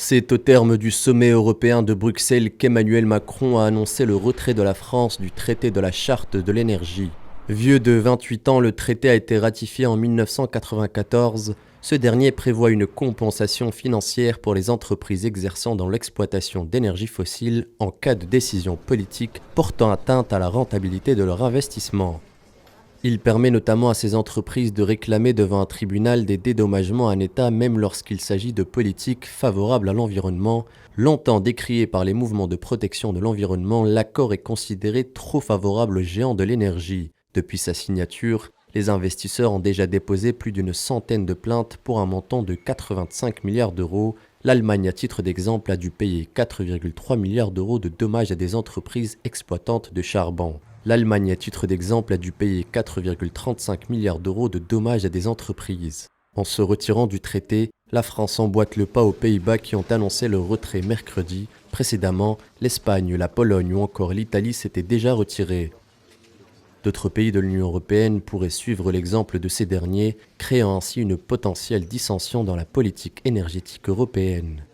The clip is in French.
C'est au terme du sommet européen de Bruxelles qu'Emmanuel Macron a annoncé le retrait de la France du traité de la Charte de l'énergie. Vieux de 28 ans, le traité a été ratifié en 1994. Ce dernier prévoit une compensation financière pour les entreprises exerçant dans l'exploitation d'énergie fossile en cas de décision politique portant atteinte à la rentabilité de leur investissement. Il permet notamment à ces entreprises de réclamer devant un tribunal des dédommagements à un État même lorsqu'il s'agit de politiques favorables à l'environnement. Longtemps décrié par les mouvements de protection de l'environnement, l'accord est considéré trop favorable aux géants de l'énergie. Depuis sa signature, les investisseurs ont déjà déposé plus d'une centaine de plaintes pour un montant de 85 milliards d'euros. L'Allemagne, à titre d'exemple, a dû payer 4,3 milliards d'euros de dommages à des entreprises exploitantes de charbon. L'Allemagne, à titre d'exemple, a dû payer 4,35 milliards d'euros de dommages à des entreprises. En se retirant du traité, la France emboîte le pas aux Pays-Bas qui ont annoncé leur retrait mercredi. Précédemment, l'Espagne, la Pologne ou encore l'Italie s'étaient déjà retirés. D'autres pays de l'Union européenne pourraient suivre l'exemple de ces derniers, créant ainsi une potentielle dissension dans la politique énergétique européenne.